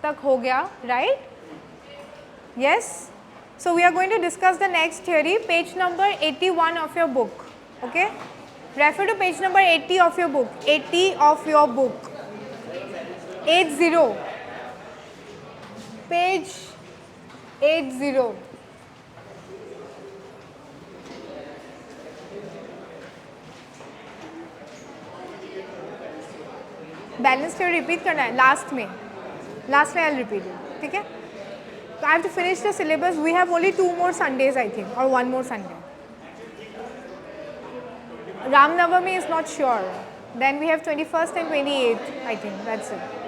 तक हो गया, right? Yes, so we are going to discuss the next theory, page number 81 of your book. Okay, refer to page number 80 of your book. 80 of your book. 80, page 80. Balance theory repeat करना है last में I will repeat it. ठीक है, so I have to finish the syllabus. We have only 2 more Sundays, I think, or 1 more Sunday. Ram Navami is not sure. Then we have 21st and 28th, I think. That's it.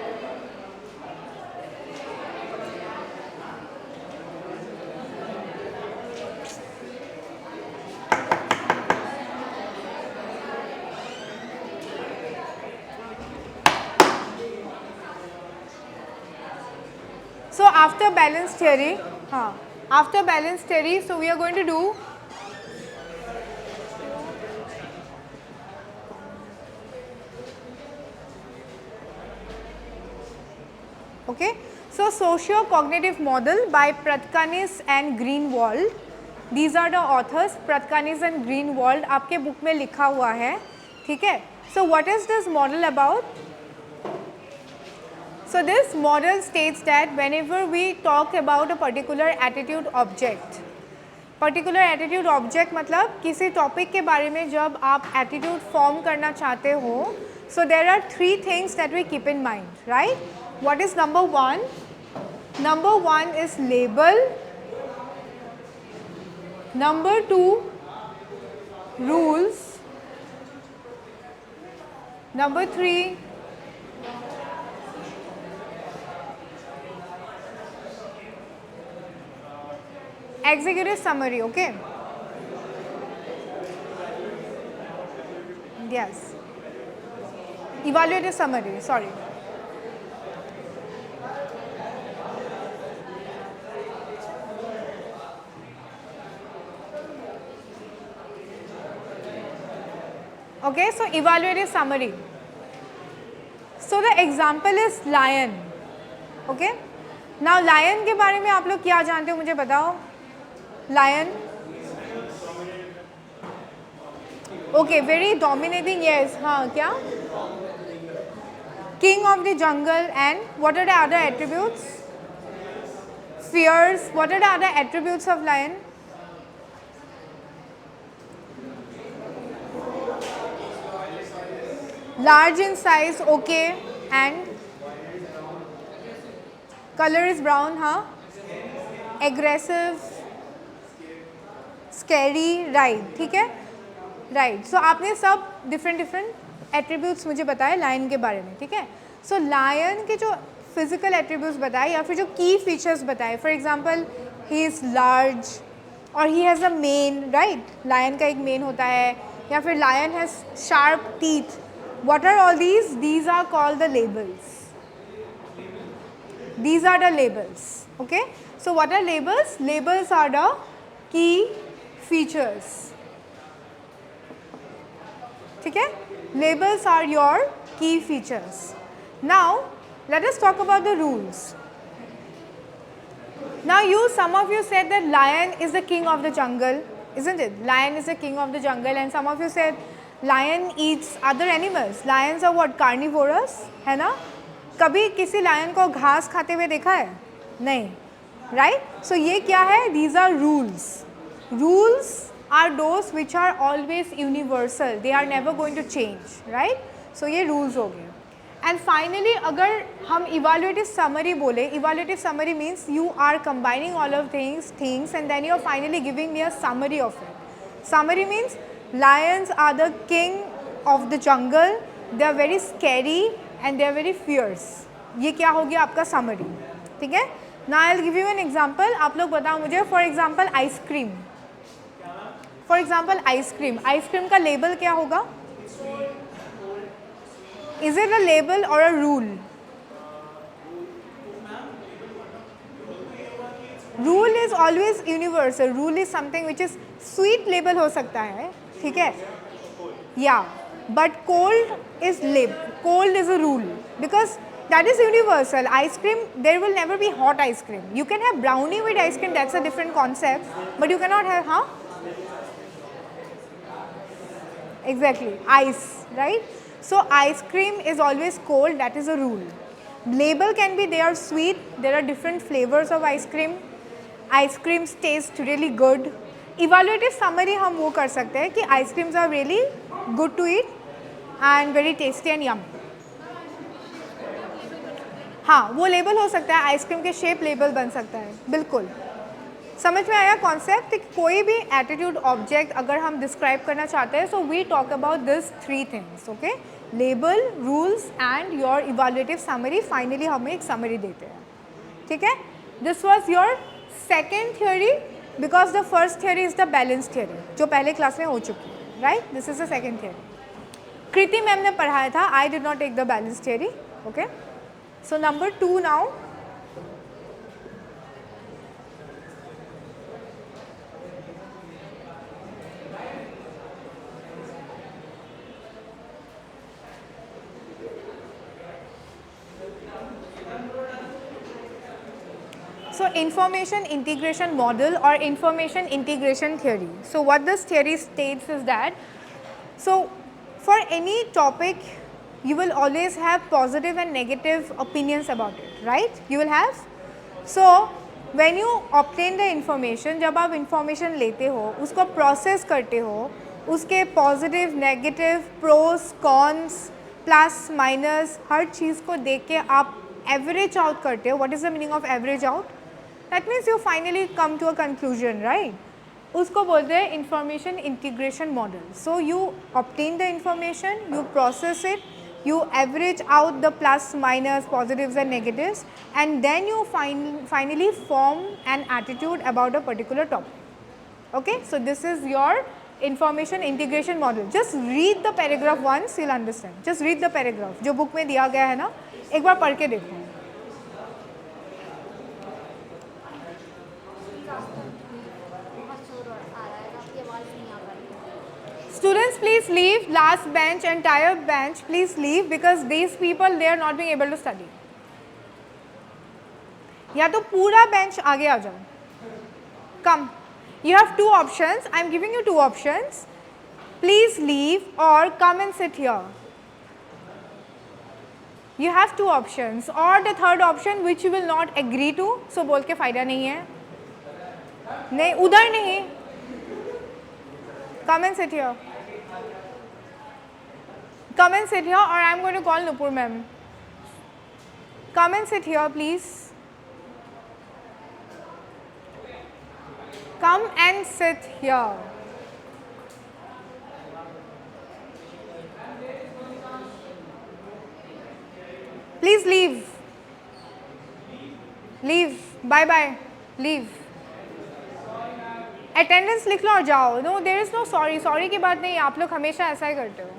So after balance theory, so we are going to do okay. So socio-cognitive model by Pratkanis and Greenwald. These are the authors, Pratkanis and Greenwald. आपके book में लिखा हुआ है, ठीक है. So what is this model about? So this model states that whenever we talk about a particular attitude object मतलब किसी topic के बारे में जब आप एटीट्यूड फॉर्म करना चाहते हो, so there are 3 things that we keep in mind, right? What is number 1? Number 1 is label. Number 2, rules. Number 3, executive summary. Okay, yes, evaluative summary, sorry. Okay, so evaluative summary. So the example is lion. Okay, now lion के बारे में आप लोग क्या जानते हो मुझे बताओ. Lion, okay, very dominating, yes. हाँ, क्या? King of the jungle. And what are the other attributes? Fierce. What are the other attributes of lion? Large in size, okay. And color is brown, हाँ. Aggressive, scary, right, ठीक है, right. सो आपने सब different attributes मुझे बताए lion के बारे में, ठीक है. सो लायन के जो फिजिकल एट्रीब्यूट्स बताए या फिर जो की फीचर्स बताए, for example he is large और he has a mane, right, lion का एक मेन होता है, या फिर lion has sharp teeth. What are all these are called the labels. These are the labels. Okay, so what are labels? Labels are the key features. ठीक है, labels are your key features. Now let us talk about the rules. Now some of you said that lion is the king of the jungle, isn't it? Lion is the king of the jungle, and some of you said lion eats other animals. Lions are what? Carnivorous, है ना? कभी किसी lion को घास खाते हुए देखा है? नहीं, राइट. सो ये क्या है? These are rules. Rules are those which are always universal, they are never going to change, right. So ये रूल्स हो गए. एंड फाइनली अगर हम इवैल्यूएटिव समरी बोले, evaluative summary means you are combining all of things and then you are finally giving me a summary of it. Summary means lions are the king of the jungle, they are very scary and they are very fierce. ये क्या हो गया आपका summary, ठीक है. Now I will give you an example. आप लोग बताओ मुझे. For example ice cream. For example ice cream. Ice cream का लेबल क्या होगा? Is it a label or a rule? Rule is always universal. Rule is something which is sweet label हो सकता है, ठीक है. Yeah. But cold is a rule because That is universal. Ice cream, there will never be hot ice cream. You can have brownie with ice cream, that's a different concept, but you cannot have, huh? Exactly, ice, right? So ice cream is always cold, that is a rule. Label can be they are sweet, there are different flavors of ice cream. Ice creams taste really good. Evaluative summary हम वो कर सकते हैं कि ice creams are really good to eat and very tasty and yummy. हाँ, वो label हो सकता है, आइसक्रीम के शेप लेबल बन सकता है, बिल्कुल. समझ में आया कॉन्सेप्ट कि कोई भी एटीट्यूड ऑब्जेक्ट अगर हम डिस्क्राइब करना चाहते हैं, so we talk about this 3 things, okay? Label, rules and your evaluative summary. Finally हमें एक समरी देते हैं, ठीक है? This was your second theory, because the first theory is the balance theory, जो पहले क्लास में हो चुकी है, right? This is the second theory. Kriti ma'am ने पढ़ाया था, I did not take the balance theory, okay? So number 2 now. So information integration model or information integration theory. So what this theory states is that, so for any topic you will always have positive and negative opinions about it, right? You will have. So when you obtain the information, जब आप information लेते हो, उसको process करते हो, उसके positive, negative, pros, cons, plus, minus, हर चीज़ को देख के आप average out करते हो. What is the meaning of average out? That means you finally come to a conclusion, right? उसको बोलते हैं information integration model. So you obtain the information, you process it, you average out the plus, minus, positives and negatives, and then you finally form an attitude about a particular topic. Okay? So this is your information integration model. Just read the paragraph once, you'll understand. Just read the paragraph. जो book में दिया गया है ना, एक बार पढ़ के देखो. Students, please leave. Last bench, entire bench, please leave because these people, they are not being able to study. या तो पूरा bench आगे आ जाओ. Come. You have 2 options. I am giving you 2 options. Please leave or come and sit here. You have 2 options. Or the third option which you will not agree to. So बोल के फायदा नहीं है. नहीं, उधर नहीं. Come and sit here. Come and sit here or I am going to call Nupur ma'am. Come and sit here, please. Come and sit here. Please leave. Leave. Bye bye. Leave. Attendance लिख लो और जाओ. No, there is no sorry. Sorry की बात नहीं. आप लोग हमेशा ऐसा ही करते हो.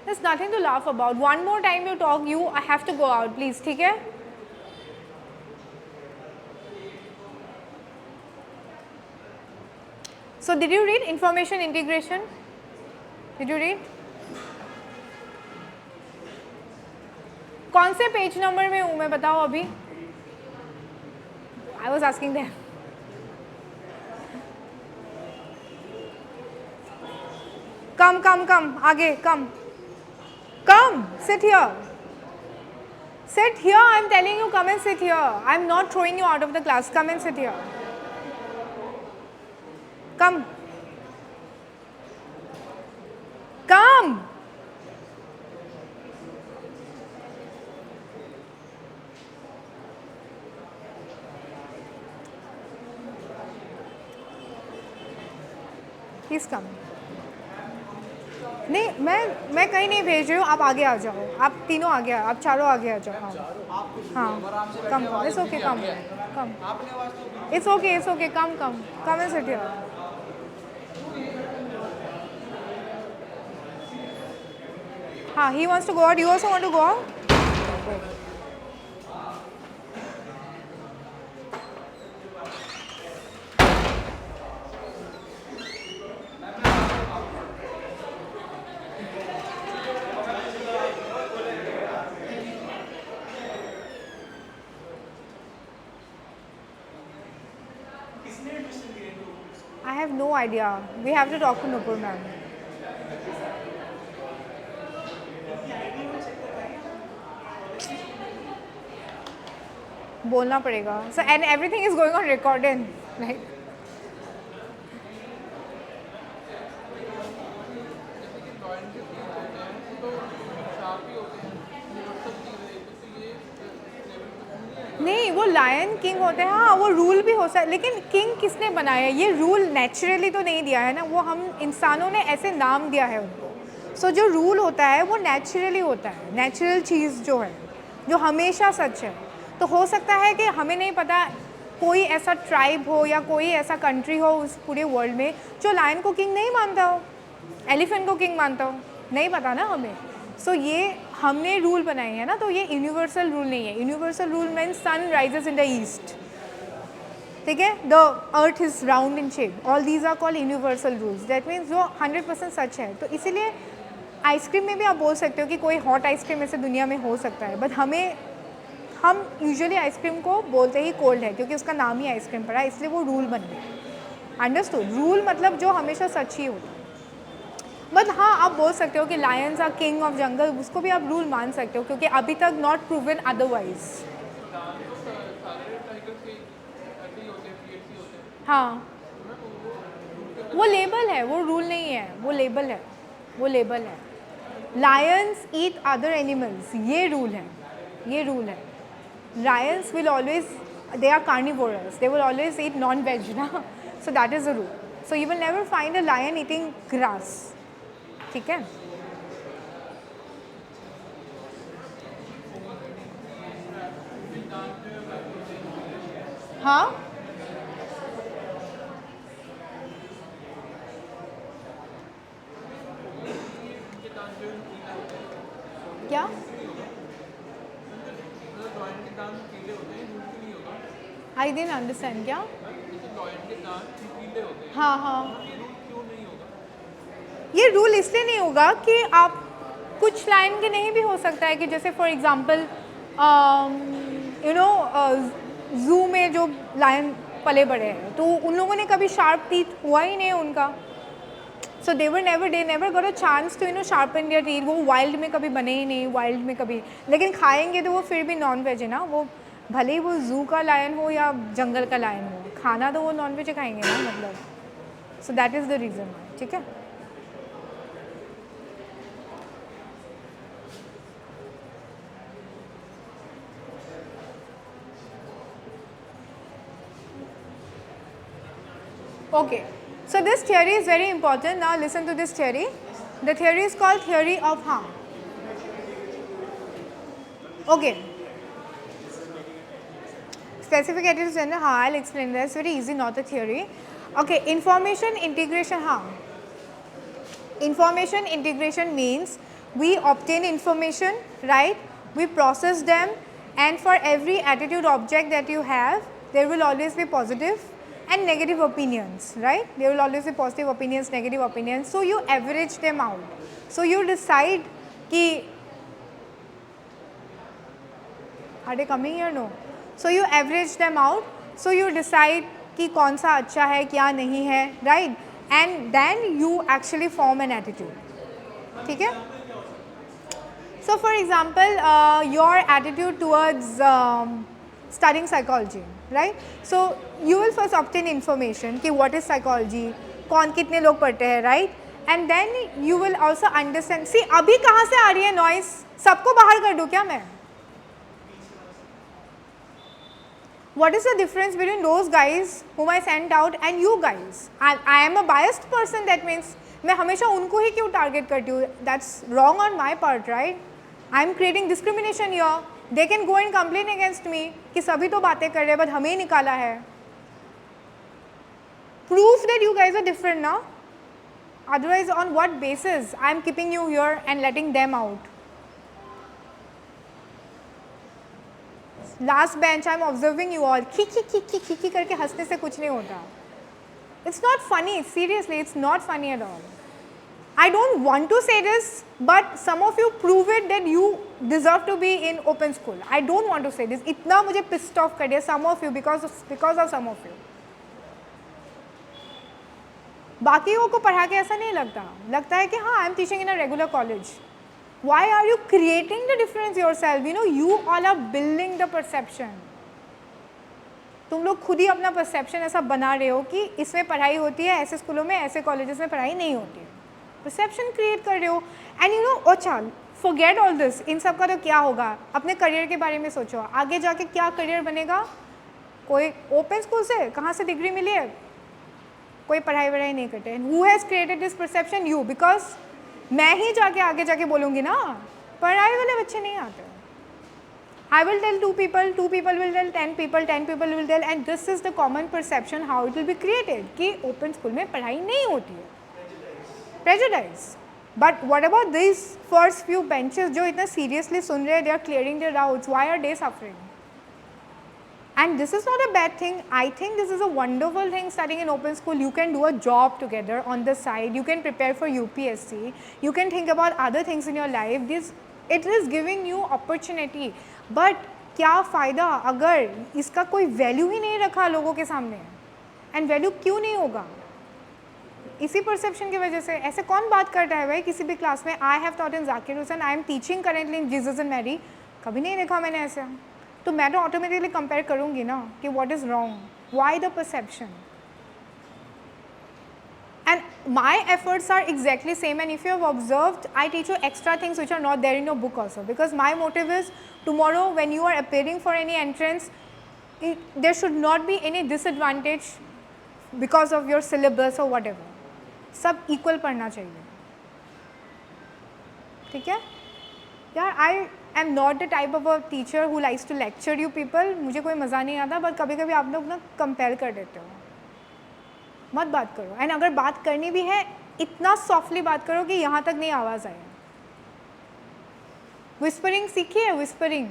There's nothing to laugh about. One more time you talk, I have to go out, please. ठीक है? So did you read information integration? Did you read? कौन से पेज नंबर में हूँ मैं बताओ अभी? I was asking them. Come, आगे, come. Come, sit here. Sit here, I'm telling you, come and sit here. I'm not throwing you out of the class. Come and sit here. Come. Come. He's coming. नहीं, मैं कहीं नहीं भेज रही हूँ. आप आगे आ जाओ. आप तीनों आगे आओ. आप चारों आगे आ जाओ. हाँ. कम. It's okay. Come. It's okay. Come. Come and sit here. हाँ, he wants to go out. You also want to go out? I have no idea. We have to talk to Nupur ma'am. बोलना पड़ेगा. So and everything is going on recording, like. नहीं, वो lion king होते हैं. हाँ, वो rule भी हो सकता है, लेकिन किंग किसने बनाया है? ये रूल नेचुरली तो नहीं दिया है ना, वो हम इंसानों ने ऐसे नाम दिया है उनको. सो जो रूल होता है वो नेचुरली होता है, नेचुरल चीज़ जो है, जो हमेशा सच है. तो हो सकता है कि हमें नहीं पता, कोई ऐसा ट्राइब हो या कोई ऐसा कंट्री हो उस पूरे वर्ल्ड में जो लायन को किंग नहीं मानता हो, एलिफेंट को किंग मानता हो, नहीं पता ना हमें. सो ये हमने रूल बनाए हैं ना, तो ये यूनिवर्सल रूल नहीं है. Universal rule means sun rises in the east, ठीक है, the earth is round in shape, all these are called universal rules. That means जो 100% सच है. तो इसीलिए आइसक्रीम में भी आप बोल सकते हो कि कोई हॉट आइसक्रीम ऐसे दुनिया में हो सकता है, बट हम यूजुअली आइसक्रीम को बोलते ही कोल्ड है, क्योंकि उसका नाम ही आइसक्रीम पड़ा है, इसलिए वो रूल बन गया. अंडरस्टूड? रूल मतलब जो हमेशा सच ही होता है. बट हाँ, आप बोल सकते हो कि लायंस आर किंग ऑफ जंगल, उसको भी आप रूल मान सकते हो, क्योंकि अभी तक नॉट प्रूवन अदरवाइज. हाँ, वो लेबल है, वो रूल नहीं है, वो लेबल है, वो लेबल है. लायंस ईट अदर एनिमल्स, ये रूल है, ये रूल है. Lions will always, they are carnivorous, they will always eat non veg ना. So that is the rule. So you will never find a lion eating grass. ठीक है. हाँ, क्या? I didn't understand. क्या? हाँ हाँ, ये रूल इसलिए नहीं होगा कि आप कुछ लाइन के नहीं भी हो सकता है कि जैसे for example you know zoo में जो लायन पले बड़े हैं, तो उन लोगों ने कभी शार्प टीथ हुआ ही नहीं उनका. So they never got a chance to sharpen their teeth. वो वाइल्ड में कभी बने ही नहीं, वाइल्ड में कभी. लेकिन खाएंगे तो वो फिर भी नॉन वेज है ना, वो भले ही वो ज़ू का लायन हो या जंगल का लायन हो, खाना तो वो नॉन वेज खाएंगे ना, मतलब. सो दैट इज़ द रीज़न. ठीक है. Okay, so this theory is very important. Now listen to this theory. The theory is called theory of harm. Okay. Specific attitudes and how I'll explain this. Very easy, not a theory. Okay, information integration harm. Information integration means we obtain information, right? We process them, and for every attitude object that you have, there will always be positive and negative opinions, right? There will always be positive opinions, negative opinions. So you average them out. So you decide ki, are they coming here? No. So you average them out. So you decide कि कौन सा अच्छा है, क्या नहीं है, right? And then you actually form an attitude. ठीक है? So for example, your attitude towards studying psychology, right? So you will first obtain information कि what is psychology, कौन कितने लोग पढ़ते हैं, right? And then you will also understand. See, अभी कहाँ से आ रही है noise? सबको बाहर कर दूँ क्या मैं? What is the difference between those guys whom I sent out and you guys? I am a biased person. That means मैं हमेशा उनको ही क्यों target करती हूँ? That's wrong on my part, right? I am creating discrimination here. They can go and complain against me कि सभी तो बातें कर रहे हैं, but हमें ही निकाला है. Proof that you guys are different now. Otherwise, on what basis I am keeping you here and letting them out? Last bench, I am observing you all. खी करके हंसने से कुछ नहीं होता. It's not funny. Seriously, it's not funny at all. I don't want to say this, but some of you prove it that you deserve to be in open school. I don't want to say this. इतना मुझे pissed off कर दिया some of you because of some of you. बाकियों को पढ़ा के ऐसा नहीं लगता है कि हाँ I am teaching in a regular college. Why are you creating the difference yourself? You know, you all are building the perception. तुम लोग खुद ही अपना perception ऐसा बना रहे हो कि इसमें पढ़ाई होती है, ऐसे स्कूलों में, ऐसे कॉलेजेस में पढ़ाई नहीं होती है. Perception create कर रहे हो. And you know, अच्छा, forget all this. इन सब का तो क्या होगा? अपने करियर के बारे में सोचो. आगे जाके क्या करियर बनेगा? कोई ओपन स्कूल से कहाँ से डिग्री मिली है? कोई पढ़ाई वढ़ाई नहीं करते. Who has created this perception? You. Because मैं ही जाके आगे जाके बोलूँगी ना, पढ़ाई वाले बच्चे नहीं आते. I will tell two people will tell 10 people will tell, and this is the common perception how it will be created कि open school में पढ़ाई नहीं होती है. Prejudice. But what about these first few benches जो इतना seriously सुन रहे हैं, they are clearing their doubts. Why are they suffering? And this is not a bad thing. I think this is a wonderful thing studying in open school. You can do a job together on the side. You can prepare for UPSC. You can think about other things in your life. It is giving you opportunity. But क्या फ़ायदा अगर इसका कोई value ही नहीं रखा लोगों के सामने. एंड वैल्यू क्यों नहीं होगा? इसी परसेप्शन की वजह से. ऐसे कौन बात करता है भाई किसी भी क्लास में? I have taught in Zakir Hussain, I am teaching currently in Jesus and Mary. कभी नहीं देखा मैंने ऐसे. तो मैं तो ऑटोमेटिकली कंपेयर करूँगी ना कि what is wrong, why the perception. And my efforts are exactly same, and if you have observed, I teach you extra things which are not there in your book also, because my motive is tomorrow when you are appearing for any entrance, there should not be any disadvantage because of your syllabus or whatever. सब equal पढ़ना चाहिए. ठीक है यार? I am not the type of a teacher who likes to lecture you people. मुझे कोई मज़ा नहीं आता, but कभी कभी आप लोग ना कंपेयर कर देते हो. मत बात करो. एंड अगर बात करनी भी है इतना सॉफ्टली बात करो कि यहाँ तक नहीं आवाज़ आए. विस्परिंग सीखी है? Whispering,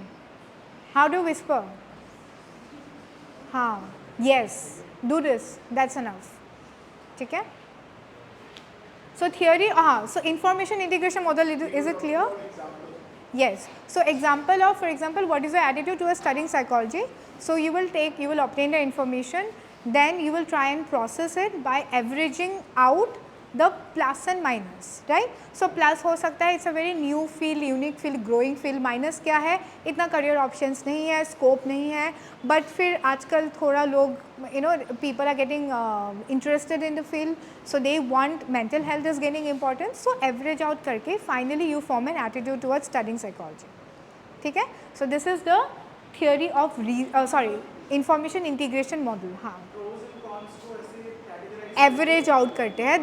how do whisper? हाँ, yes, do this, that's enough. ठीक है. सो थियोरी, हाँ. So information integration model, is it clear? Yes. So example of, for example, what is your attitude towards studying psychology? So you will obtain the information, then you will try and process it by averaging out the plus and minus, right? So plus हो सकता है, it's a very new field, unique field, growing field. Minus क्या है? इतना career options नहीं है, scope नहीं है. But फिर आजकल थोड़ा लोग, you know, people are getting interested in the field, so they want, mental health is gaining importance. So average out करके finally you form an attitude towards studying psychology. ठीक है? So this is the theory of information integration model. हाँ. Average out करते हैं.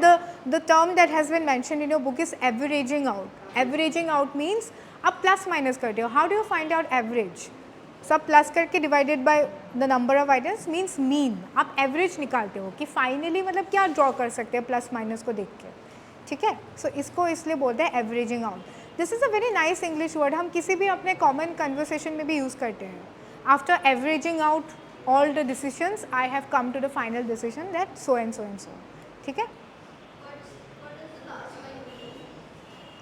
The term that has been mentioned in your book is averaging out. Averaging out means आप plus minus करते हो. How do you find out average? सब plus करके divided by the number of items means mean. आप average निकालते हो कि finally मतलब क्या ड्रॉ कर सकते हैं प्लस माइनस को देख के. ठीक है. सो इसको इसलिए बोलते हैं averaging out. This is a very nice English word. हम किसी भी अपने कॉमन कन्वर्सेशन में भी यूज़ करते हैं. After averaging out all the decisions, I have come to the final decision that so and so and so. ठीक है?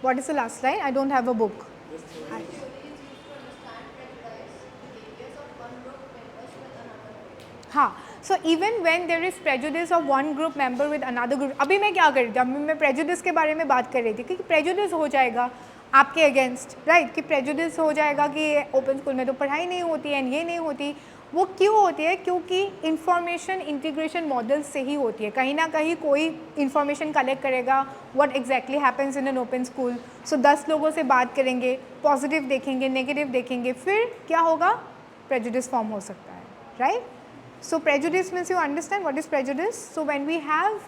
What is the last line? I don't have a book. हाँ. So even when there is prejudice of one group member with another group, अभी मैं क्या कर रही थी? अभी मैं prejudice के बारे में बात कर रही थी कि prejudice हो जाएगा आपके अगेंस्ट, राइट? कि prejudice हो जाएगा कि ओपन स्कूल में तो पढ़ाई नहीं होती है, ये नहीं होती. वो क्यों होती है? क्योंकि इंफॉर्मेशन इंटीग्रेशन मॉडल से ही होती है. कहीं ना कहीं कोई इंफॉर्मेशन कलेक्ट करेगा what exactly happens in an open school. So 10 लोगों से बात करेंगे, पॉजिटिव देखेंगे, नेगेटिव देखेंगे, फिर क्या होगा? प्रेजुडिस फॉर्म हो सकता है, right? So prejudice means, you understand what is prejudice? So when we have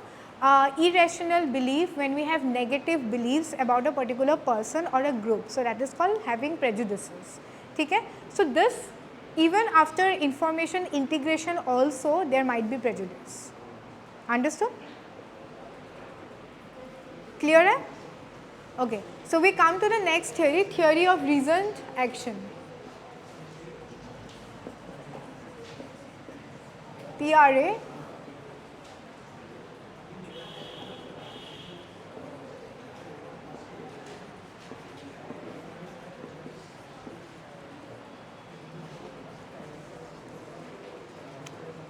irrational belief, when we have negative beliefs about a particular person or a group, so that is called having prejudices. ठीक है? So this, even after information integration also there might be prejudice. Understood? Clear है? Okay, so we come to the next theory, theory of reasoned action, TRA.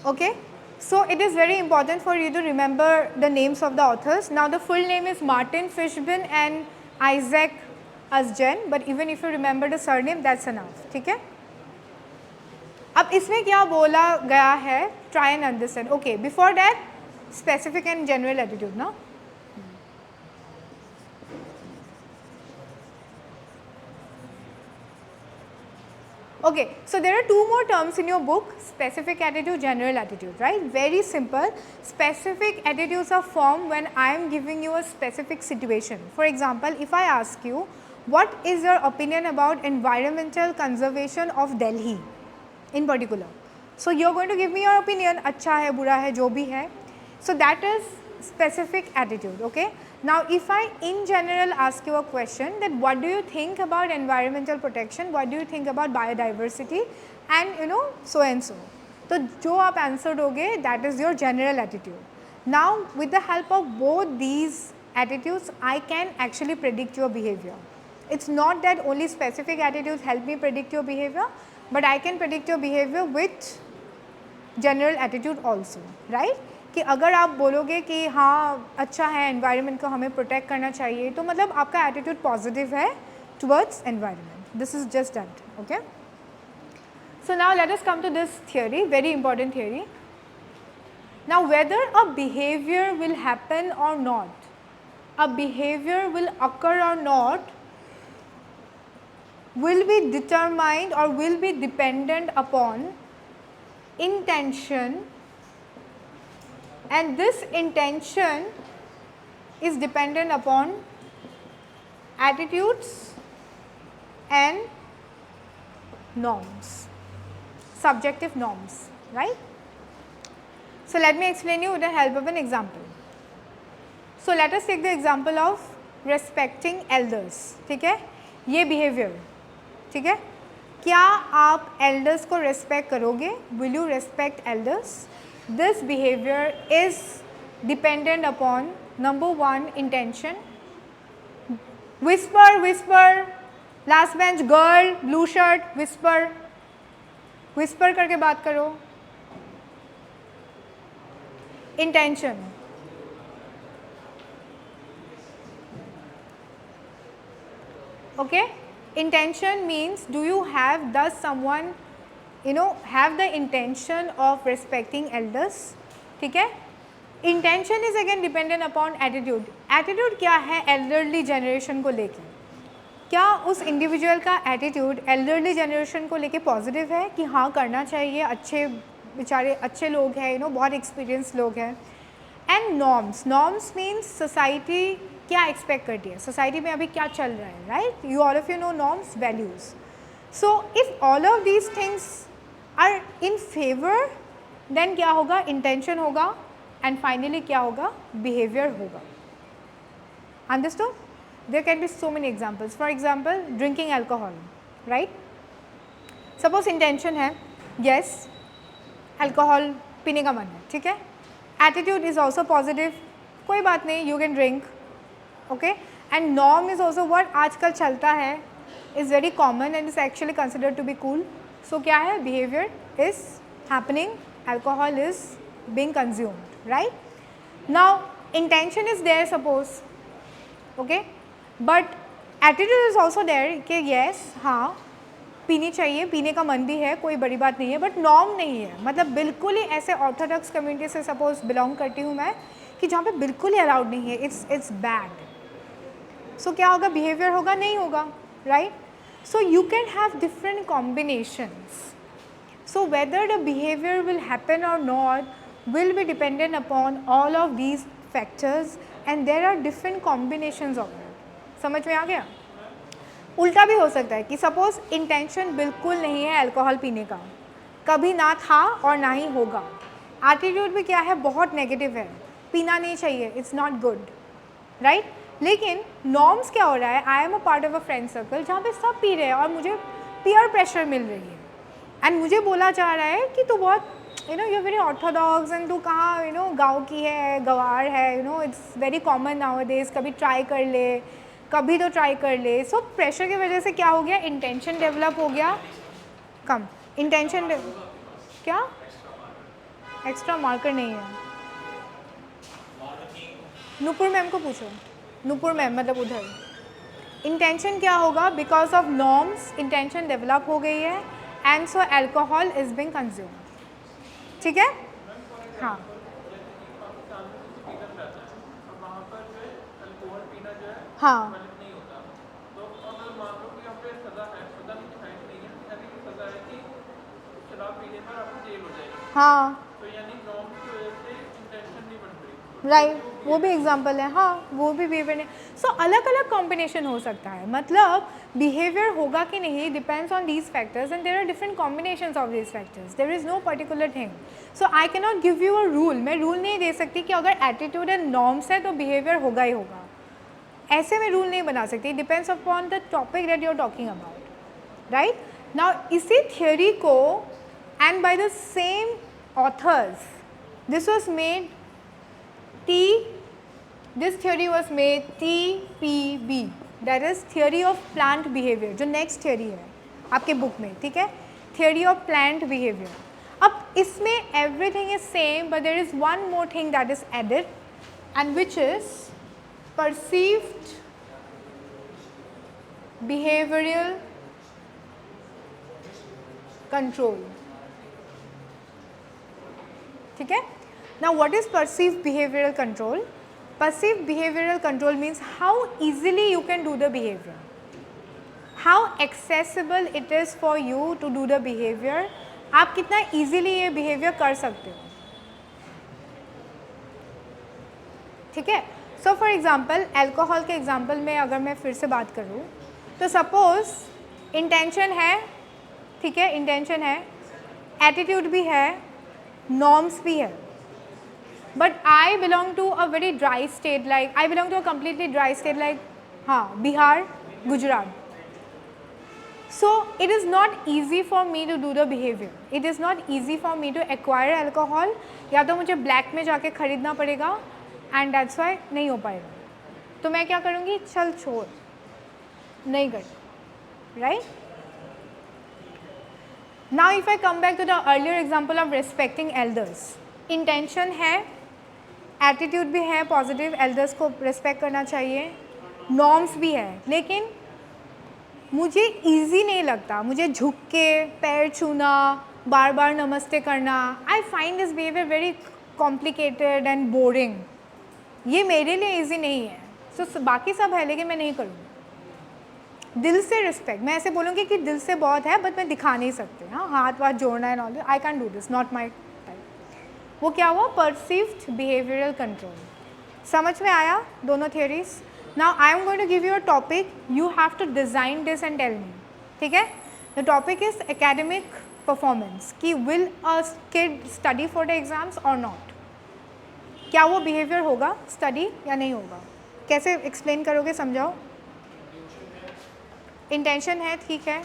Okay, so it is very important for you to remember the names of the authors. Now the full name is Martin Fishburne and Isaac Azzedine, but even if you remember the surname, that's enough. ठीक है? अब इसमें क्या बोला गया है? Try and understand. Okay, before that, specific and general attitude, ना? Okay, so there are two more terms in your book, specific attitude, general attitude, right? Very simple. Specific attitudes are formed when I am giving you a specific situation. For example, if I ask you, what is your opinion about environmental conservation of Delhi in particular? So you are going to give me your opinion, अच्छा है, बुरा है, जो भी है. So that is specific attitude, okay? Now if I in general ask you a question that what do you think about environmental protection, what do you think about biodiversity and you know so and so, तो जो आप answer दोगे that is your general attitude. Now with the help of both these attitudes I can actually predict your behavior. It's not that only specific attitudes help me predict your behavior, but I can predict your behavior with general attitude also, right? कि अगर आप बोलोगे कि हाँ अच्छा है environment को हमें प्रोटेक्ट करना चाहिए तो मतलब आपका एटीट्यूड पॉजिटिव है towards environment. This is just that. Okay, so now let us come to this theory, very important theory. Now whether a behaviour will happen or not, a behaviour will occur or not will be determined or will be dependent upon intention, and this intention is dependent upon attitudes and norms, subjective norms, right? So let me explain you with the help of an example. So let us take the example of respecting elders. ठीक है, ये behavior, ठीक है, क्या आप elders को respect करोगे? Will you respect elders? This behavior is dependent upon number one, intention. Whisper, whisper, last bench girl, blue shirt, whisper, whisper करके बात करो. Intention. Okay, intention means do you have, does someone you know have the intention of respecting elders. ठीक है, intention is again dependent upon attitude. attitude क्या है elderly generation को लेके? क्या उस individual का attitude elderly generation को लेके positive है कि हाँ करना चाहिए, अच्छे बेचारे अच्छे लोग हैं, you know बहुत experienced लोग हैं. and norms, norms means society क्या expect करती है, society में अभी क्या चल रहा है, right? You all of you know norms, values. So if all of these things are in favor, then क्या होगा? intention होगा, and finally क्या होगा? behavior होगा. Understood? There can be so many examples. For example, drinking alcohol, right? Suppose intention है, yes, alcohol पीने का मन है, ठीक है, attitude is also positive, कोई बात नहीं, you can drink, okay, and norm is also what आजकल चलता है, is very common and is actually considered to be cool. So क्या है? behavior is happening, alcohol is being consumed, right? Now intention is there suppose, okay, but attitude is also there कि yes हाँ पीनी चाहिए, पीने का मन भी है, कोई बड़ी बात नहीं है, बट नॉर्म नहीं है. मतलब बिल्कुल ही ऐसे ऑर्थोडॉक्स कम्युनिटी से सपोज बिलोंग करती हूँ मैं कि जहाँ पे बिल्कुल ही अलाउड नहीं है, इट्स बैड. सो क्या होगा? बिहेवियर होगा? नहीं होगा, right? So you can have different combinations. So whether the behaviour will happen or not will be dependent upon all of these factors and there are different combinations of it. समझ में आ गया? उल्टा भी हो सकता है कि सपोज इंटेंशन बिल्कुल नहीं है अल्कोहल पीने का, कभी ना था और ना ही होगा. एटीट्यूड भी क्या है? बहुत नेगेटिव है, पीना नहीं चाहिए, इट्स नॉट गुड, राइट? लेकिन नॉर्म्स क्या हो रहा है, I am a part of a friend circle जहाँ पे सब पी रहे हैं और मुझे पीयर प्रेशर मिल रही है एंड मुझे बोला जा रहा है कि तू बहुत यू वेरी ऑर्थोडॉक्स एंड तू कहाँ गाँव की है, गवार है, it's very common now days, कभी ट्राई कर ले, कभी तो ट्राई कर ले. सो प्रेशर की वजह से क्या हो गया, इंटेंशन डेवलप हो गया कम. इंटेंशन क्या एक्स्ट्रा मार्कर नहीं है. नूपुर मैम को पूछो, नूपुर मैम मतलब उधर. इंटेंशन क्या होगा, because of norms intention develop हो गई है and so alcohol is being consume. ठीक है. हाँ हाँ हाँ राइट, वो भी एग्जाम्पल है. हाँ वो भी बिहेवियर है. सो अलग अलग कॉम्बिनेशन हो सकता है, मतलब बिहेवियर होगा कि नहीं depends on these factors and there are different combinations of these factors. There is no particular thing. So I can not give you a rule. मैं रूल नहीं दे सकती कि अगर एटीट्यूड एंड नॉर्म्स है तो बिहेवियर होगा ही होगा. ऐसे में रूल नहीं बना सकती. Depends upon the topic that you are talking about. Right now इसी थियोरी को and by the same authors, this was made this theory was made TPB, that is theory of plant behavior, जो next theory है आपके book में. ठीक है, theory of plant behavior. अब इसमें everything is same but there is one more thing that is added and which is perceived behavioral control. ठीक है. Now what is perceived behavioral control? Perceived behavioral control means how easily you can do the behavior, how accessible it is for you to do the behavior. आप कितना easily ये behavior कर सकते हो. ठीक है. So for example alcohol के example में अगर मैं फिर से बात करूँ तो suppose intention है, ठीक है, intention है, attitude भी है, norms भी है. But I belong to a very dry state, like I belong to a completely dry state like Bihar, Gujarat. So it is not easy for me to do the behavior. It is not easy for me to acquire alcohol. या तो मुझे black में जाके खरीदना पड़ेगा and that's why नहीं हो पाएगा. तो मैं क्या करूँगी, चल छोड़, नहीं कर. Right? Now if I come back to the earlier example of respecting elders, intention है, एटीट्यूड भी है पॉजिटिव, एल्डर्स को रिस्पेक्ट करना चाहिए, नॉर्म्स भी है, लेकिन मुझे इजी नहीं लगता, मुझे झुक के पैर छूना, बार बार नमस्ते करना. I find this behaviour very complicated and boring. ये मेरे लिए इजी नहीं है. सो बाकी सब है लेकिन मैं नहीं करूँगी. दिल से रिस्पेक्ट, मैं ऐसे बोलूँगी कि दिल से बहुत है बट मैं दिखा नहीं सकती. हाँ हाथ वाथ जोड़ना है all, I can do this, not my. वो क्या हुआ, परसीव्ड बिहेवियरल कंट्रोल. समझ में आया दोनों theories. Now I am going to give you a topic, you have to design this and tell me. ठीक है. The topic is academic performance, कि will a kid study for the exams or not. क्या वो behaviour होगा study या नहीं होगा, कैसे एक्सप्लेन करोगे, समझाओ. इंटेंशन है, ठीक है,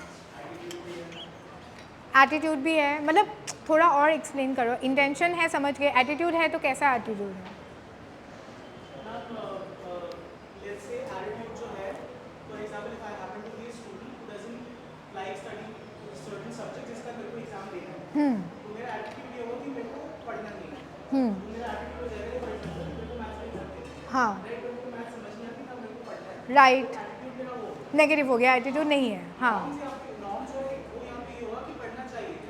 एटीट्यूड भी है, मतलब थोड़ा और एक्सप्लेन करो. इंटेंशन है समझ गए, एटीट्यूड है तो कैसा एटीट्यूड है. हाँ राइट, नेगेटिव हो गया, एटीट्यूड नहीं है. हाँ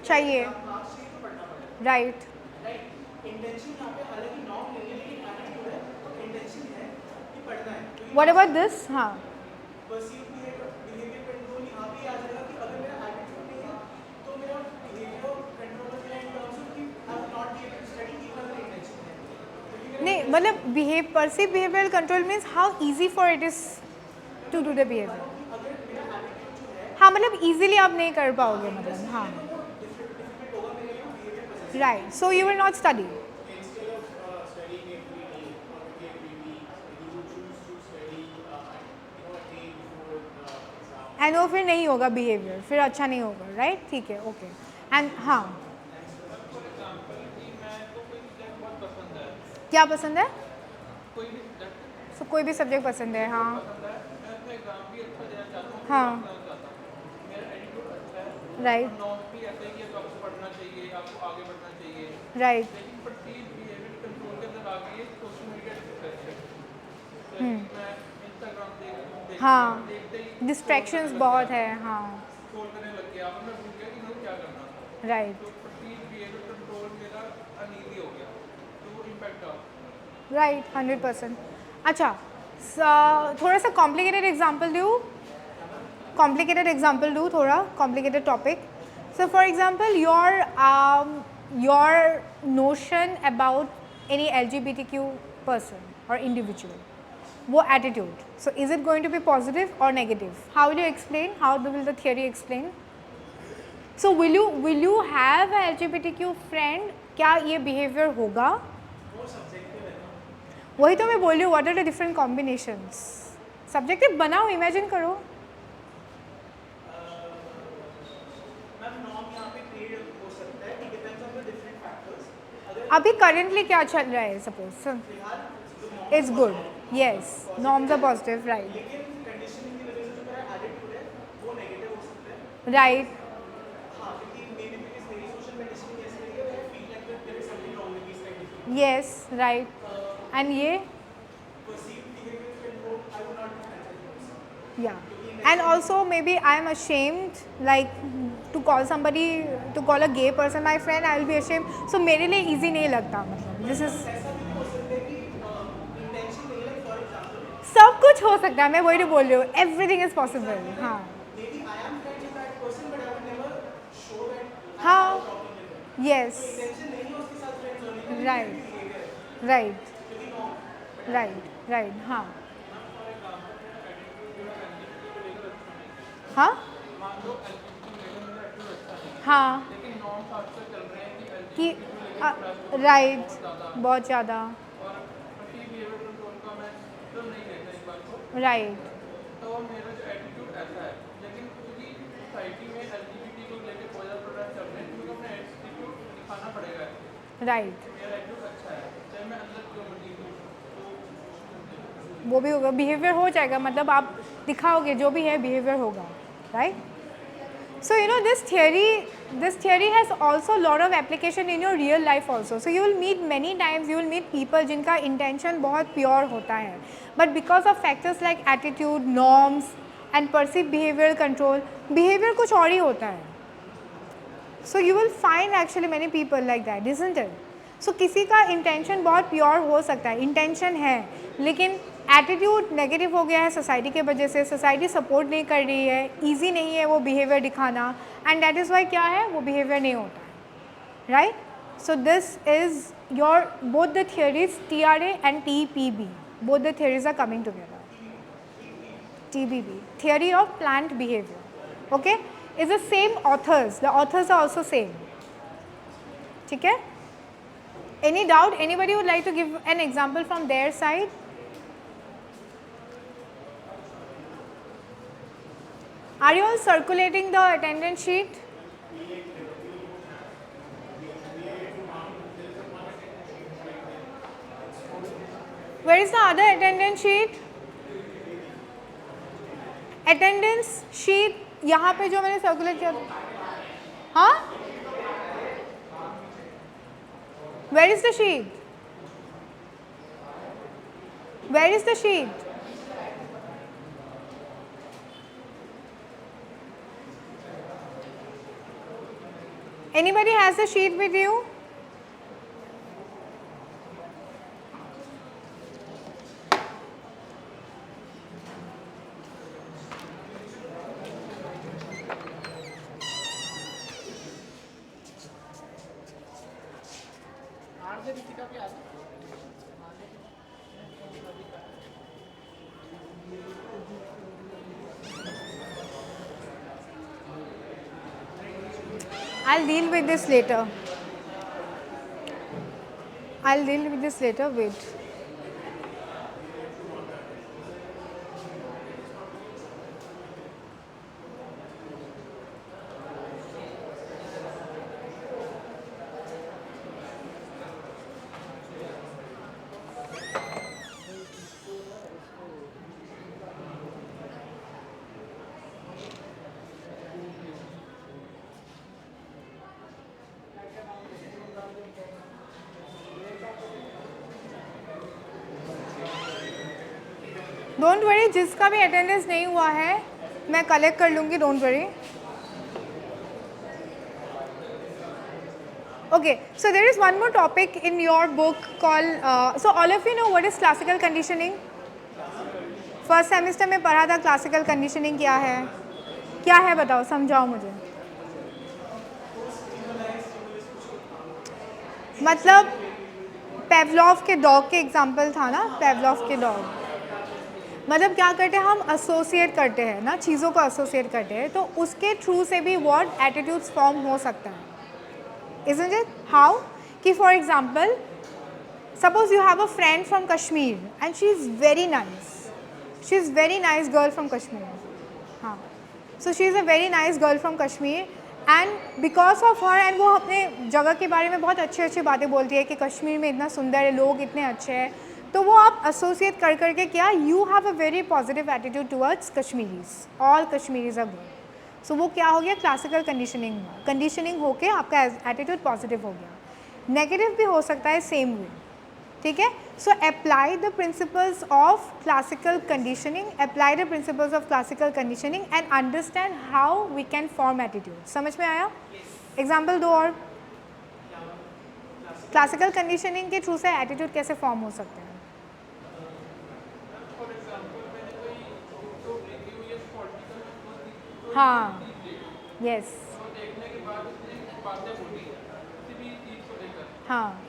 चाहिए, राइट. What about this. हाँ नहीं, मतलब perceive behavioural control means how easy for it is to do the behaviour. हाँ मतलब इजीली आप नहीं कर पाओगे, मतलब हाँ right. So you will not study. And वो फिर नहीं होगा बिहेवियर, फिर अच्छा नहीं होगा, राइट? ठीक है, ओके। एंड हाँ, क्या पसंद है? कोई भी सब्जेक्ट पसंद है, हाँ हाँ, राइट राइट। हाँ, डिस्ट्रैक्शंस बहुत है, हाँ राइट राइट, 100%। अच्छा, थोड़ा सा कॉम्प्लिकेटेड एग्जांपल दूँ, complicated example do थोड़ा complicated topic. So for example, your notion about any LGBTQ person or individual, वो attitude, so is it going to be positive or negative? How will you explain? How will the theory explain? So will you have a LGBTQ friend? क्या ये behavior होगा? वही तो मैं बोल रही हूँ, what are the different combinations? Subjective बनाओ, imagine करो। अभी करेंटली क्या चल रहा है? Suppose it's good, yes, norms are positive, right right, yes right. And ये yeah, and also maybe I am ashamed like to call somebody, to call a gay person my friend, I will be ashamed, so मेरे लिए easy नहीं लगता, मतलब this is सब कुछ हो सकता है, मैं वही बोल रही हूँ, everything is possible। हाँ हाँ, yes, right right right right, हाँ हाँ हाँ कि राइट, बहुत ज़्यादा राइट राइट, वो भी होगा, बिहेवियर हो जाएगा, मतलब आप दिखाओगे जो भी है बिहेवियर होगा, right? So you know this theory has also a lot of application in your real life also. So you will meet many times, you will meet people जिनका intention बहुत pure होता है, but because of factors like attitude, norms and perceived behavioral control, behavior कुछ और ही होता है। So you will find actually many people like that, isn't it? So किसी का intention बहुत pure हो सकता है, intention है, लेकिन एटीट्यूड नेगेटिव हो गया है सोसाइटी के वजह से, सोसाइटी सपोर्ट नहीं कर रही है, ईजी नहीं है वो बिहेवियर दिखाना, एंड दैट इज़ वाई क्या है, वो बिहेवियर नहीं होता है, right? So this is your both the theories TRA and TPB, both the theories are coming together. TBB, theory of plant behavior, okay, is the same authors, the authors are also same, ठीक है? Any doubt? Anybody would like to give an example from their side? Are you all circulating the attendance sheet? Where is the other attendance sheet? Attendance sheet यहाँ पे जो मैंने circulate किया था, हाँ? Where is the sheet? Where is the sheet? Anybody has a sheet with you? I'll deal with this later. I'll deal with this later, wait. Don't worry, जिसका भी attendance नहीं हुआ है मैं कलेक्ट कर लूँगी, don't worry. Okay, so there is one more topic in your book called, so all of you know what is classical conditioning? First semester में पढ़ा था क्लासिकल कंडीशनिंग क्या है बताओ, समझाओ मुझे. मतलब पेवलॉव के डॉग के एग्जाम्पल था ना, पेवलॉव के डॉग. मतलब क्या करते हैं हम, एसोसिएट करते हैं ना, चीज़ों को एसोसिएट करते हैं, तो उसके थ्रू से भी व्हाट एटीट्यूड्स फॉर्म हो सकता है. Isn't it? How? कि for example, suppose you have a friend from Kashmir and she is very nice. She is very nice girl from Kashmir. हाँ. So she is a very nice girl from Kashmir and because of her, and वो अपने जगह के बारे में बहुत अच्छी बातें बोलती है कि कश्मीर में इतना सुंदर है, लोग इतने अच्छे हैं, तो वो आप एसोसिएट कर करके क्या, you have a very positive attitude towards Kashmiris, all Kashmiris are good. सो वो क्या हो गया, क्लासिकल कंडीशनिंग होके आपका एटीट्यूड पॉजिटिव हो गया. नेगेटिव भी हो सकता है सेम वे. ठीक है. So apply the principles of classical conditioning and understand how we can form attitude. समझ में आया? एग्जाम्पल दो और. क्लासिकल कंडीशनिंग के थ्रू से एटीट्यूड कैसे फॉर्म हो सकते हैं? हाँ, यस, हाँ,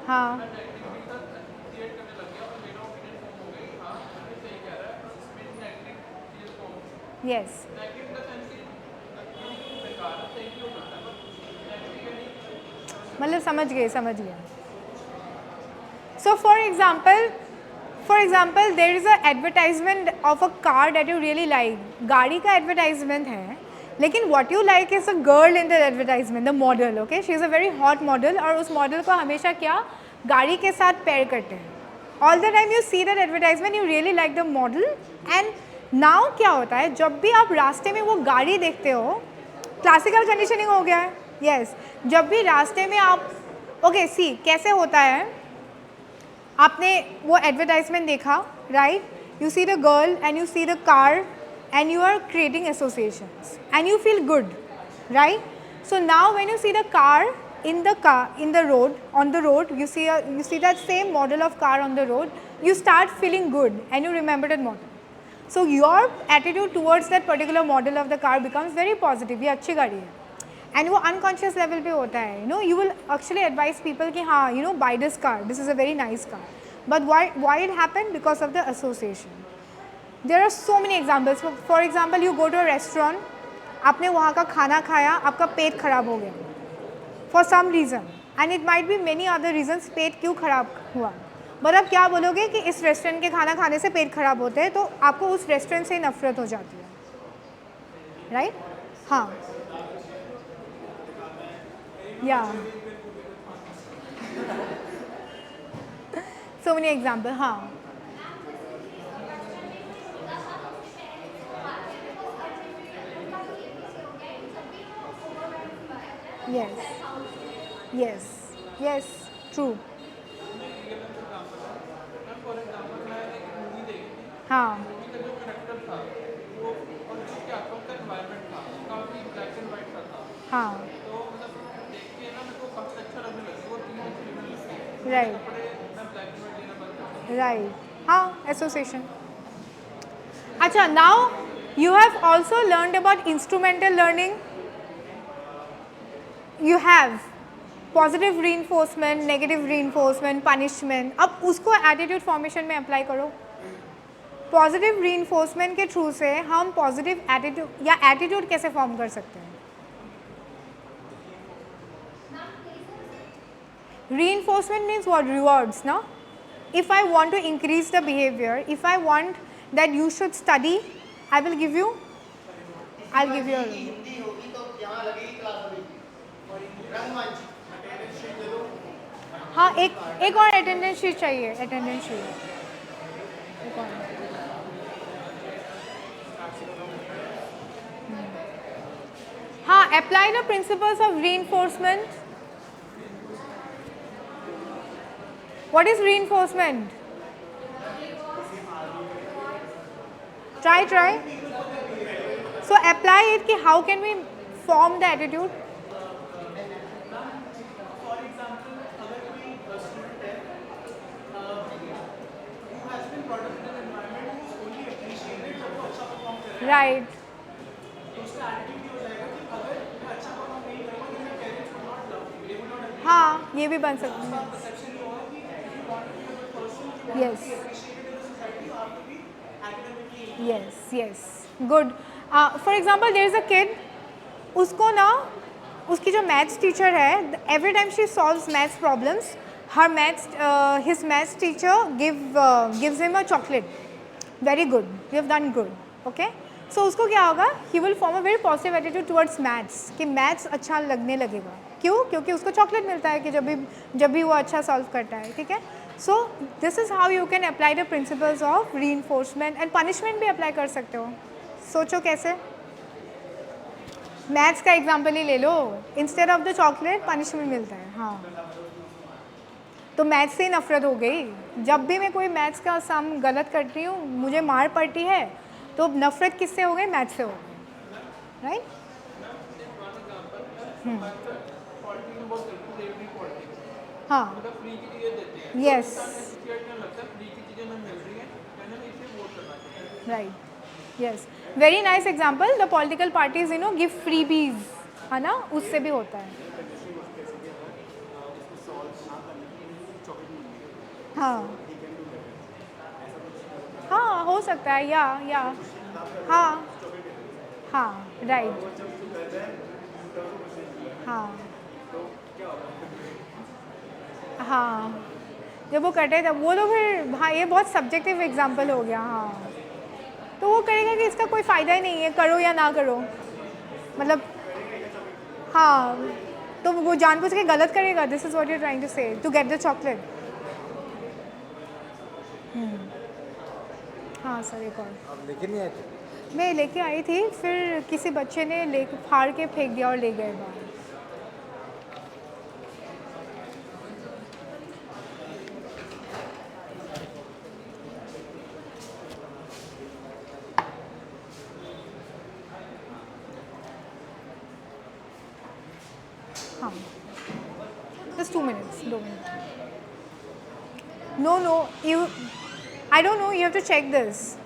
हाँ, यस. मतलब समझ गए. So for example there is a advertisement of a car that you really like. गाड़ी का एडवर्टाइजमेंट है, लेकिन what you like is a girl in the advertisement, the model. Okay, she is a very hot model, और उस model को हमेशा क्या, गाड़ी के साथ पेयर करते हैं. All the time you see that advertisement, you really like the model. And now क्या होता है, जब भी आप रास्ते में वो गाड़ी देखते हो, क्लासिकल कंडीशनिंग हो गया है. यस, जब भी रास्ते में आप, ओके सी कैसे होता है, आपने वो एडवर्टाइजमेंट देखा, right, you see the girl and you see the car and you are creating associations and you feel good, right? So now when you see the car on the road, you see that same model of car on the road, you start feeling good and you remember that model. So your attitude towards that particular model of the car becomes very positive. ये अच्छी गाड़ी है. And वो unconscious level पे होता है, you know, you will actually advise people कि हाँ, you know, buy this car, this is a very nice car. But why it happened? Because of the association. There are so many examples. For example, you go to a restaurant, आपने वहाँ का खाना खाया, आपका पेट खराब हो गया for some reason, and it might be many other reasons. पेट क्यों खराब हुआ, but आप क्या बोलोगे कि इस रेस्टोरेंट के खाना खाने से पेट खराब होते हैं, तो आपको उस रेस्टोरेंट से ही नफरत हो जाती है, राइट? हाँ, या so many examples. हाँ, yes, true. हाँ, हाँ, राइट, हाँ, एसोसिएशन. अच्छा, now you have also learned about instrumental learning. You have positive reinforcement, negative reinforcement, punishment. अब उसको एटीट्यूड फॉर्मेशन में अप्लाई करो. पॉजिटिव रीइंफोर्समेंट के थ्रू से हम पॉजिटिव एटीट्यूड या एटीट्यूड कैसे फॉर्म कर सकते हैं? Reinforcement means what? रिवॉर्ड्स ना. If I want to increase the behaviour, if I want that you should study, I will give you हाँ, एक और अटेंडेंस शीट चाहिए. अटेंडेंस शीट एक और. हाँ, apply the principles of reinforcement. What is reinforcement? Try. So apply it कि how can we form the attitude? Right. हाँ, ये भी बन सकती है. Yes. Yes. Good. For example, there is a kid. उसको ना उसकी जो मैथ्स टीचर है, every time she solves maths problems, his maths teacher gives him a chocolate. Very good. You have done good. Okay. So उसको क्या होगा? He will form a very positive attitude towards maths. कि maths अच्छा लगने लगेगा. क्यों? क्योंकि उसको चॉकलेट मिलता है कि जब भी वो अच्छा सॉल्व करता है. ठीक है. So this is how you can apply the principles of reinforcement and punishment भी apply कर सकते हो. सोचो कैसे? मैथ्स का एग्जाम्पल ही ले लो. Instead of the chocolate punishment मिलता है. हाँ, तो मैथ्स से ही नफरत हो गई. जब भी मैं कोई मैथ्स का सम गलत करती हूँ, मुझे मार पड़ती है, तो नफरत किससे हो गई? मैथ्स से हो गई. राइट. हाँ. Yes. Right. Yes. Very nice example. The political parties give freebies, है ना, उससे भी होता है. हाँ, हो सकता है. या हाँ. राइट. हाँ. जब वो कटे तब वो तो फिर, हाँ, ये बहुत सब्जेक्टिव एग्जाम्पल हो गया. हाँ, तो वो करेगा कि इसका कोई फ़ायदा ही नहीं है, करो या ना करो. मतलब हाँ, तो वो जानबूझ के गलत करेगा. This is what you are trying to say, to get the chocolate. हाँ सर, एक और. आप लेके नहीं आए थे? मैं लेके आई थी, फिर किसी बच्चे ने ले फाड़ के फेंक दिया और ले गए बाहर. हाँ, just 2 minutes. No, I don't know, you have to check this.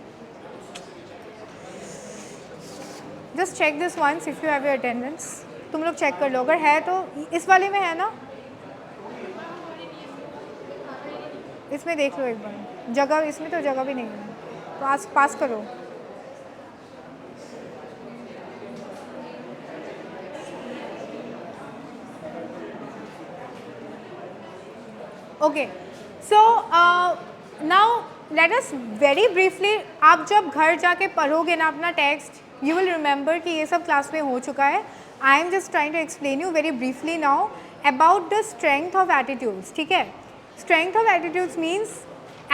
Just check this once if you have your attendance. तुम लोग चेक कर लो, अगर है तो इस वाले में है ना, इसमें देख लो एक बार. जगह इसमें तो जगह भी नहीं है, पास करो. Okay. So now let us very briefly, आप जब घर जाके पढ़ोगे ना अपना टेक्स्ट, यू विल रिमेंबर कि ये सब क्लास में हो चुका है. I am just trying to explain you very briefly now about the strength of attitudes. ठीक है. Strength of attitudes means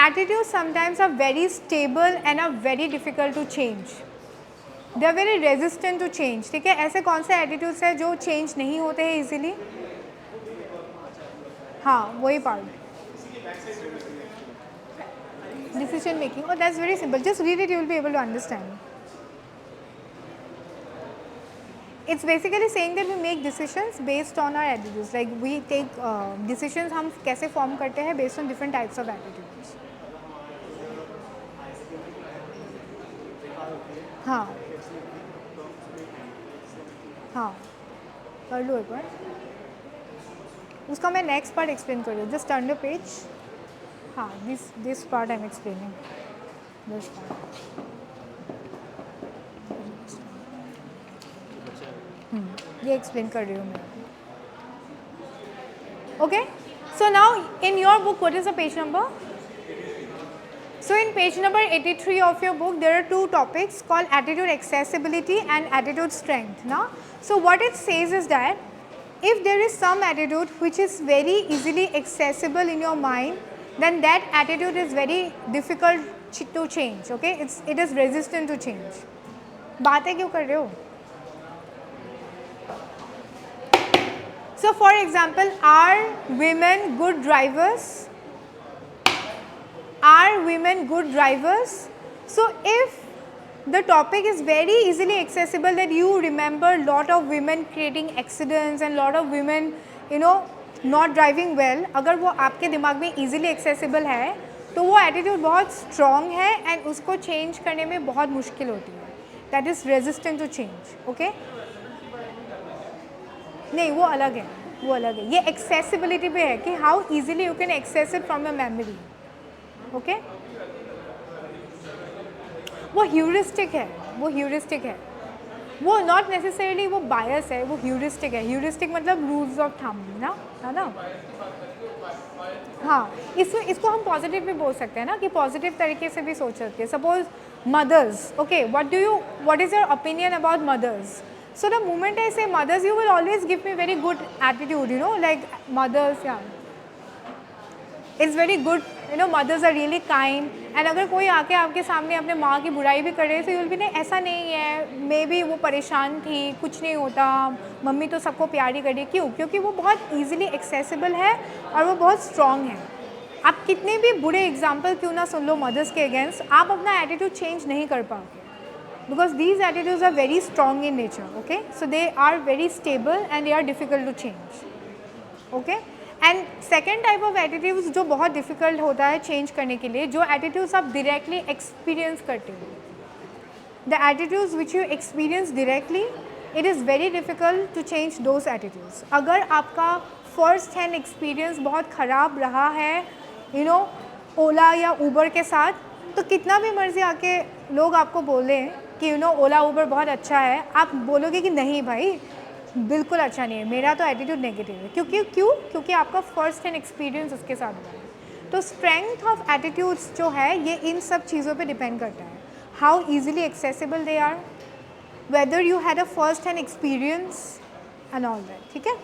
attitudes sometimes are very stable and are very difficult to change. They are very resistant to change. ठीक है. ऐसे कौन से attitudes हैं जो change नहीं होते हैं इजीली? हाँ, वही part. Decision making. Oh, that's very simple. Just read it, you will be able to understand. It's basically saying that we make decisions based on our attitudes. Like we take decisions, हम कैसे form करते हैं based on different types of attitudes. हाँ, कर लो एक बार. उसका मैं next part explain कर रही हूँ. Just turn the page. हाँ, this part I'm explaining. This part. ये explain कर रही हूँ मैं. Okay. So now in your book, what is the page number? So in page number 83 of your book, there are two topics called attitude accessibility and attitude strength. Now, so what it says is that if there is some attitude which is very easily accessible in your mind, then that attitude is very difficult to change. Okay, it is resistant to change. बातें क्यों कर रहे हो? So for example, are women good drivers? Are women good drivers? So if the topic is very easily accessible that you remember lot of women creating accidents and lot of women not driving well, अगर वो आपके दिमाग में easily accessible है तो वो attitude बहुत strong है and उसको change करने में बहुत मुश्किल होती है. That is resistant to change. Okay? नहीं, वो अलग है, वो अलग है. ये accessibility पे है कि how easily you can access it from your memory. Okay? वो ह्यूरिस्टिक है, वो ह्यूरिस्टिक है, वो नॉट नेसेसरीली वो बायस है, वो ह्यूरिस्टिक है. ह्यूरिस्टिक मतलब रूल्स ऑफ थंब ना, है ना. हाँ, इसको हम पॉजिटिव भी बोल सकते हैं ना, कि पॉजिटिव तरीके से भी सोच सकते हैं. Suppose mothers, okay, what is your opinion about mothers? So the moment I say mothers, you will always give me very good attitude, like mothers, या it's very good, mothers are really kind. And अगर कोई आके आपके सामने अपने माँ की बुराई भी करे तो यूल भी नहीं, ऐसा नहीं है, मे बी वो परेशान थी, कुछ नहीं होता, मम्मी तो सबको प्यारी करी. क्यों? क्योंकि वो बहुत ईजिली एक्सेसिबल है और वो बहुत स्ट्रॉन्ग है. आप कितने भी बुरे एग्जाम्पल क्यों ना सुन लो मदर्स के अगेंस्ट, आप अपना एटीट्यूड चेंज नहीं कर पाओगे, because these attitudes are very strong in nature. Okay, so they are very stable and they are difficult to change. Okay, and second type of attitudes जो बहुत डिफ़िकल्ट होता है चेंज करने के लिए, जो एटीट्यूड्स आप डायरेक्टली एक्सपीरियंस करते हो. The attitudes which you experience directly, it is very difficult to change those attitudes. अगर आपका फर्स्ट हैंड एक्सपीरियंस बहुत ख़राब रहा है ओला या ऊबर के साथ, तो कितना भी मर्जी आके लोग आपको बोलें कि ओला ऊबर बहुत अच्छा है, आप बोलोगे कि नहीं भाई बिल्कुल अच्छा नहीं है, मेरा तो एटीट्यूड नेगेटिव है. क्योंकि आपका फर्स्ट हैंड एक्सपीरियंस उसके साथ हुआ है. तो स्ट्रेंथ ऑफ एटीट्यूड्स जो है ये इन सब चीज़ों पे डिपेंड करता है. How easily accessible they are, whether you had a first hand experience and all that. ठीक है.